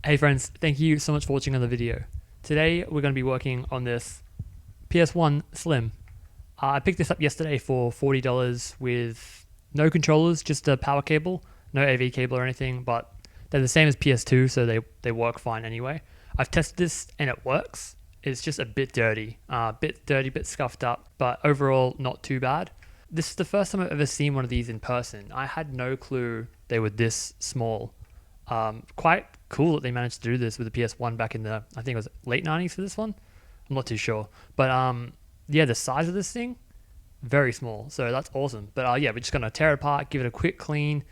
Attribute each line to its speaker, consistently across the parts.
Speaker 1: Hey friends, thank you so much for watching another video. Today we're going to be working on this PS1 Slim. I picked this up yesterday for $40 with no controllers, just a power cable, no AV cable or anything, but they're the same as PS2, so they work fine anyway. I've tested this and it works. It's just a bit dirty, bit scuffed up, but overall not too bad. This is the first time I've ever seen one of these in person. I had no clue they were this small. Quite cool that they managed to do this with the PS1 back in the, I think it was late 90s for this one. I'm not too sure. But yeah, the size of this thing, very small. So that's awesome. But yeah, we're just going to tear it apart, give it a quick clean.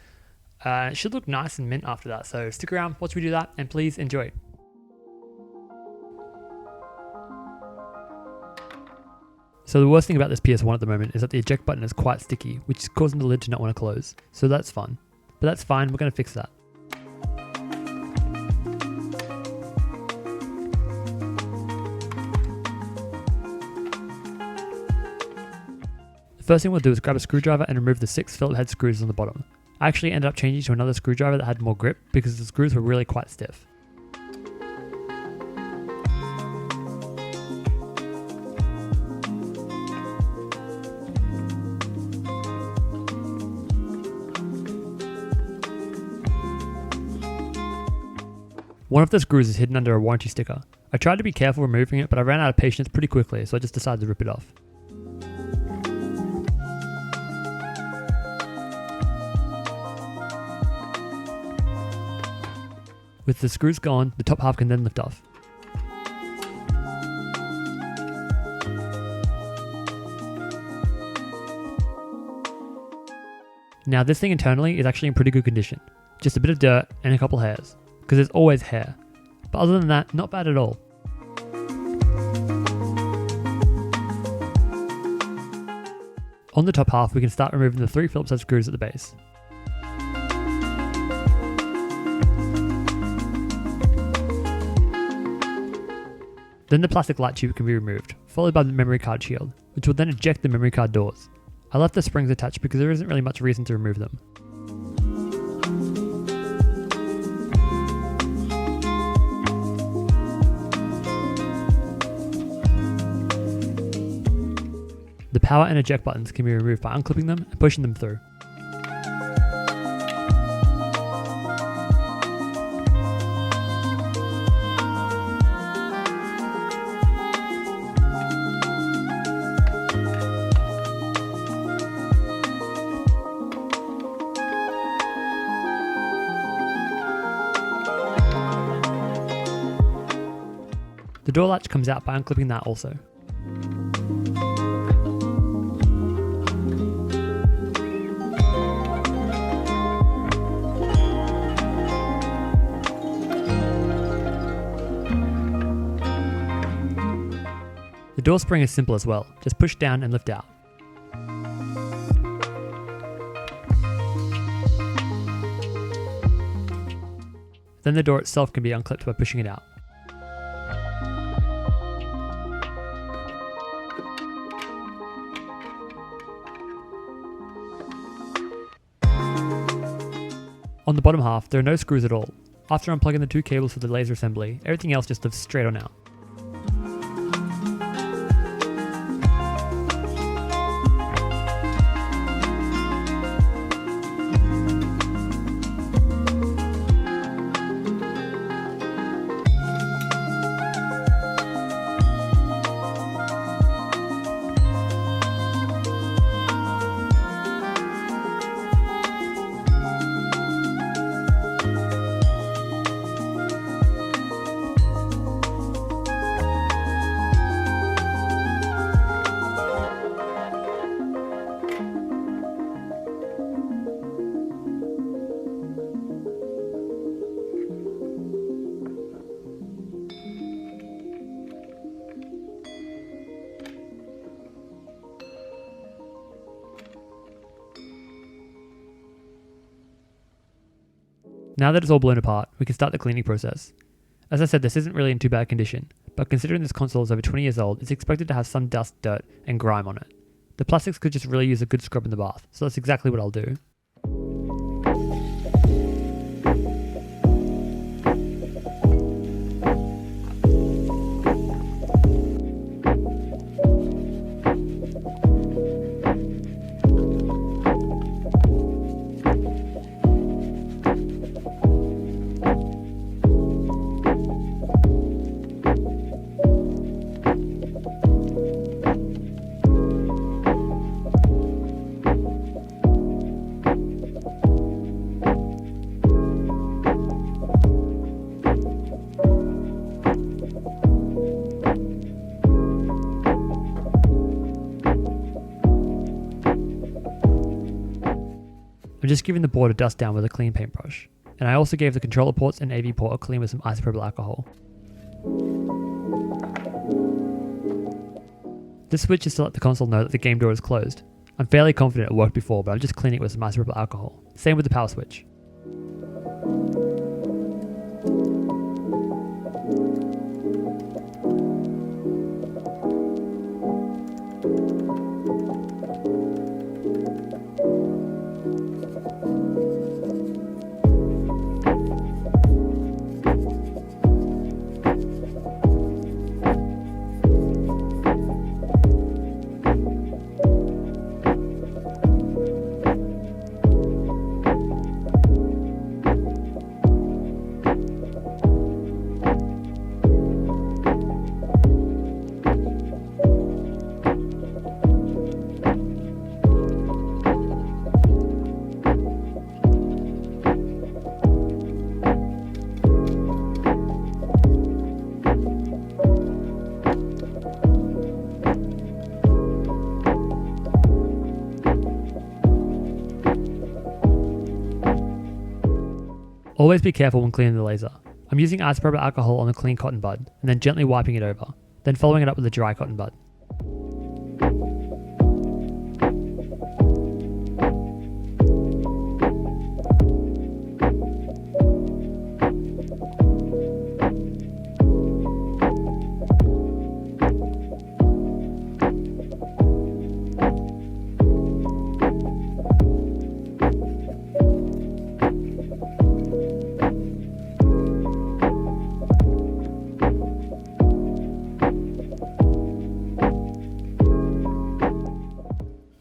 Speaker 1: It should look nice and mint after that. So stick around, watch me do that, and please enjoy. So the worst thing about this PS1 at the moment is that the eject button is quite sticky, which is causing the lid to not want to close. So that's fun. But that's fine, we're going to fix that. The first thing we'll do is grab a screwdriver and remove the 6 Phillips head screws on the bottom. I actually ended up changing to another screwdriver that had more grip because the screws were really quite stiff. One of the screws is hidden under a warranty sticker. I tried to be careful removing it, but I ran out of patience pretty quickly, so I just decided to rip it off. With the screws gone, the top half can then lift off. Now this thing internally is actually in pretty good condition. Just a bit of dirt and a couple hairs, because there's always hair. But other than that, not bad at all. On the top half, we can start removing the 3 Phillips head screws at the base. Then the plastic light tube can be removed, followed by the memory card shield, which will then eject the memory card doors. I left the springs attached because there isn't really much reason to remove them. The power and eject buttons can be removed by unclipping them and pushing them through. The door latch comes out by unclipping that also. The door spring is simple as well, just push down and lift out. Then the door itself can be unclipped by pushing it out. On the bottom half, there are no screws at all. After unplugging the 2 cables for the laser assembly, everything else just lifts straight on out. Now that it's all blown apart, we can start the cleaning process. As I said, this isn't really in too bad condition, but considering this console is over 20 years old, it's expected to have some dust, dirt, and grime on it. The plastics could just really use a good scrub in the bath, so that's exactly what I'll do. just giving the board a dust down with a clean paintbrush. And I also gave the controller ports and AV port a clean with some isopropyl alcohol. This switch is to let the console know that the game door is closed. I'm fairly confident it worked before, but I'm just cleaning it with some isopropyl alcohol. Same with the power switch. Always be careful when cleaning the laser. I'm using isopropyl alcohol on a clean cotton bud, and then gently wiping it over, then following it up with a dry cotton bud.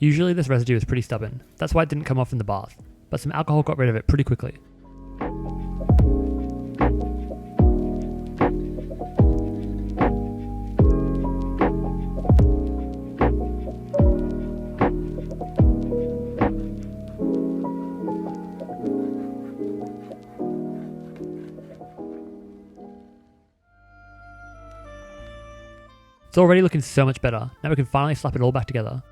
Speaker 1: Usually this residue is pretty stubborn, that's why it didn't come off in the bath, but some alcohol got rid of it pretty quickly. It's already looking so much better, now we can finally slap it all back together.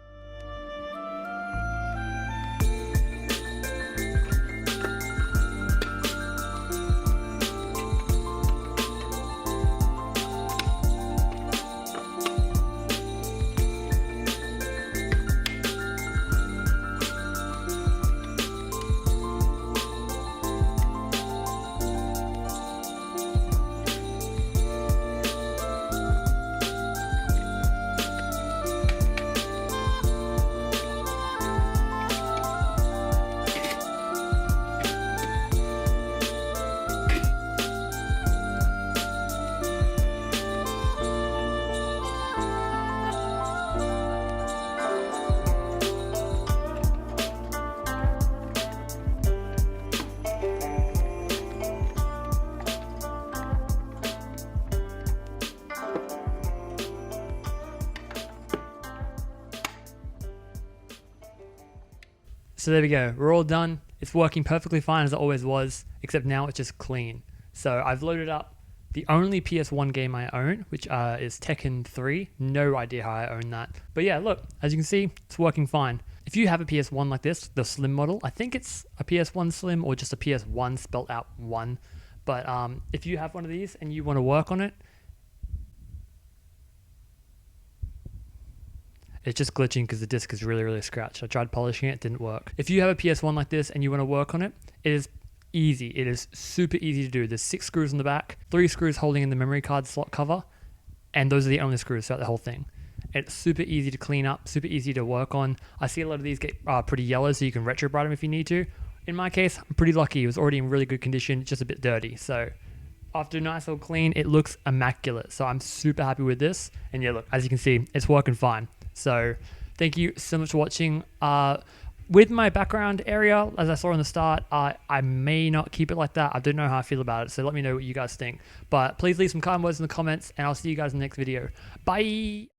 Speaker 1: So there we go, we're all done. It's working perfectly fine as it always was, except now it's just clean. So I've loaded up the only PS1 game I own, which is Tekken 3. No idea how I own that. But yeah, look, as you can see, it's working fine. If you have a PS1 like this, the Slim model, I think it's a PS1 Slim or just a PS1 spelled out 1. But if you have one of these and you want to work on it, it's just glitching because the disc is really scratched. I tried polishing it, it didn't work. If you have a PS1 like this and you want to work on it, it is easy. It is super easy to do. There's 6 screws on the back, 3 screws holding in the memory card slot cover, and those are the only screws throughout the whole thing. It's super easy to clean up, super easy to work on. I see a lot of these get pretty yellow, so you can retro bright them if you need to. In my case, I'm pretty lucky. It was already in really good condition, just a bit dirty. So after a nice little clean, it looks immaculate. So I'm super happy with this. And yeah, look, as you can see, it's working fine. So thank you so much for watching. With my background area, as I saw in the start, I may not keep it like that. I don't know how I feel about it, so let me know what you guys think. But please leave some kind words in the comments, and I'll see you guys in the next video. Bye!